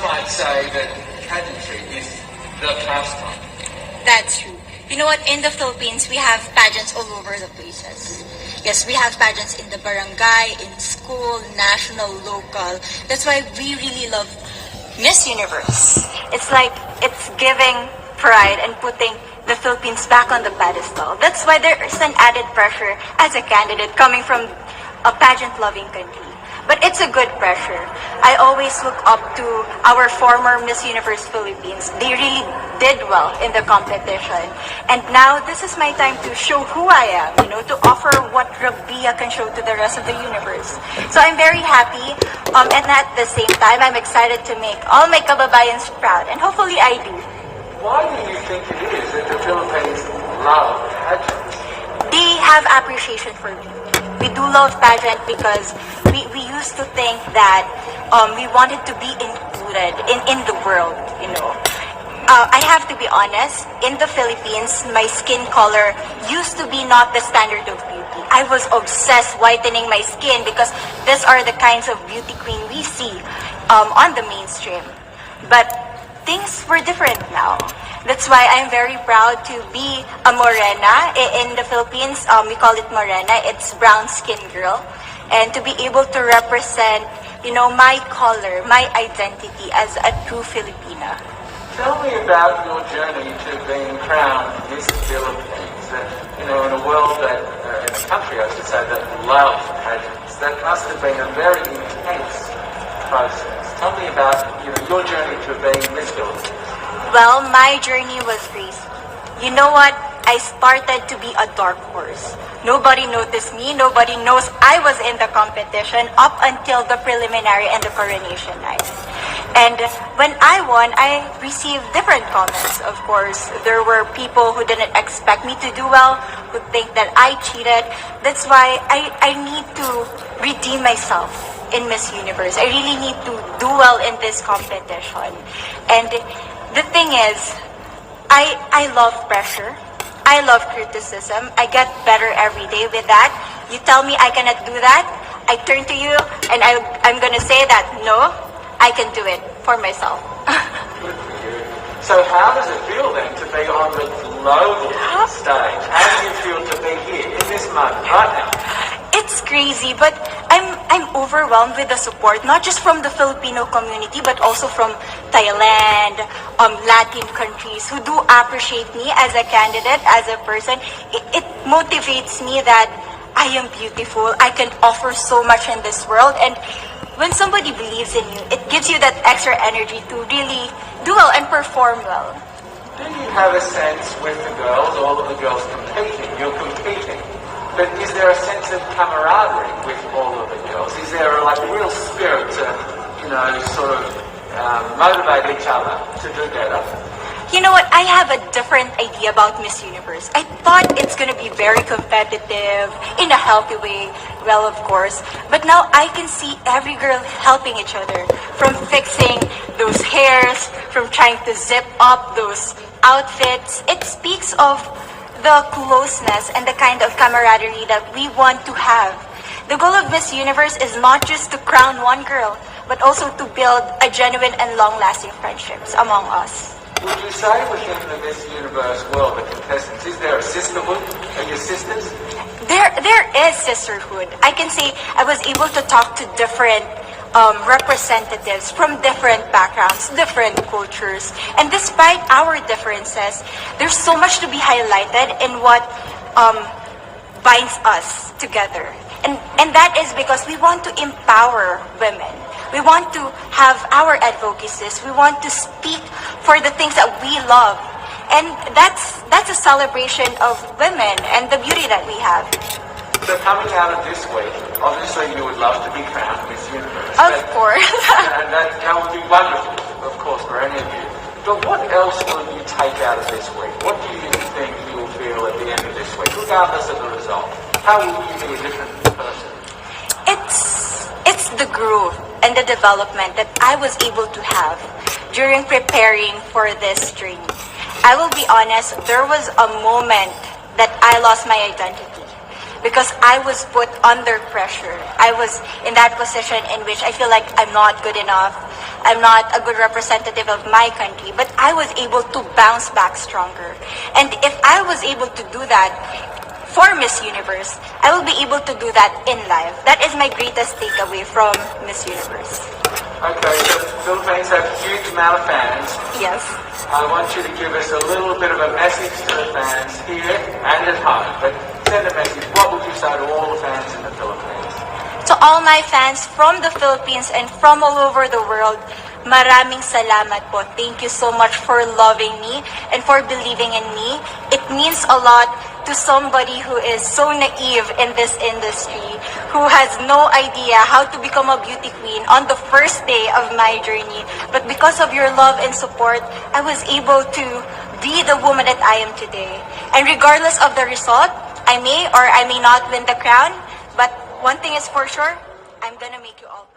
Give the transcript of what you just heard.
might say that pageantry is the pastime. That's true. You know what? In the Philippines, we have pageants all over the places. Yes, we have pageants in the barangay, in school, national, local. That's why we really love Miss Universe. It's like it's giving pride and putting the Philippines back on the pedestal. That's why there is an added pressure as a candidate coming from a pageant-loving country. But it's a good pressure. I always look up to our former Miss Universe Philippines. They really did well in the competition. And now this is my time to show who I am, to offer what Rabiya can show to the rest of the universe. So I'm very happy. And at the same time, I'm excited to make all my kababayans proud. And hopefully I do. Why do you think it is that the Philippines love pageants? They have appreciation for me. We do love pageant because we used to think that we wanted to be included in the world, I have to be honest, in the Philippines, my skin color used to be not the standard of beauty. I was obsessed whitening my skin because these are the kinds of beauty queen we see on the mainstream. But things were different now. That's why I'm very proud to be a morena. In the Philippines, we call it morena. It's brown skin girl. And to be able to represent, my color, my identity as a true Filipina. Tell me about your journey to being crowned Miss Philippines. In a world that, in a country, I should say, that loves pageants, that must have been a very intense process. Tell me about your journey to being Miss Philippines. Well, my journey was crazy. You know what? I started to be a dark horse. Nobody noticed me. Nobody knows I was in the competition up until the preliminary and the coronation night. And when I won, I received different comments, of course. There were people who didn't expect me to do well, who think that I cheated. That's why I need to redeem myself in Miss Universe. I really need to do well in this competition. And the thing is, I love pressure. I love criticism. I get better every day with that. You tell me I cannot do that, I turn to you and I'm going to say that, no, I can do it for myself. Good for you. So how does it feel then to be on the global stage? How do you feel to be here in this moment, right now? It's crazy, but I'm overwhelmed with the support, not just from the Filipino community, but also from Thailand, Latin countries who do appreciate me as a candidate, as a person. It motivates me that I am beautiful. I can offer so much in this world. And when somebody believes in you, it gives you that extra energy to really do well and perform well. Do you have a sense with the girls, all of the girls competing, you're competing, but is there a sense of camaraderie with all of the girls? Is there a real spirit to, sort of motivate each other to do better? You know what? I have a different idea about Miss Universe. I thought it's going to be very competitive, in a healthy way, well, of course. But now I can see every girl helping each other, from fixing those hairs, from trying to zip up those outfits. It speaks of the closeness and the kind of camaraderie that we want to have. The goal of Miss Universe is not just to crown one girl, but also to build a genuine and long-lasting friendships among us. Would you say within the Miss Universe world, the contestants, is there a sisterhood? Are you sisters? There is sisterhood. I can say I was able to talk to different representatives from different backgrounds, different cultures. And despite our differences, there's so much to be highlighted in what binds us together. And that is because we want to empower women. We want to have our advocacies. We want to speak for the things that we love. And that's a celebration of women and the beauty that we have. So coming out of this week, obviously you would love to be crowned Miss Universe. Of course. And that would be wonderful, of course, for any of you. But what else will you take out of this week? What do you think you will feel at the end of this week, regardless of the result? How will you be a different person? It's the growth and the development that I was able to have during preparing for this training. I will be honest, there was a moment that I lost my identity because I was put under pressure. I was in that position in which I feel like I'm not good enough. I'm not a good representative of my country, but I was able to bounce back stronger. And if I was able to do that for Miss Universe, I will be able to do that in life. That is my greatest takeaway from Miss Universe. Okay, so Philippines have a huge amount of fans. Yes. I want you to give us a little bit of a message to the fans here and at home. But send a message. What would you say to all the fans in the Philippines? To all my fans from the Philippines and from all over the world, maraming salamat po. Thank you so much for loving me and for believing in me. It means a lot to somebody who is so naive in this industry, who has no idea how to become a beauty queen on the first day of my journey. But because of your love and support, I was able to be the woman that I am today. And regardless of the result, I may or I may not win the crown, but one thing is for sure, I'm gonna make you all proud.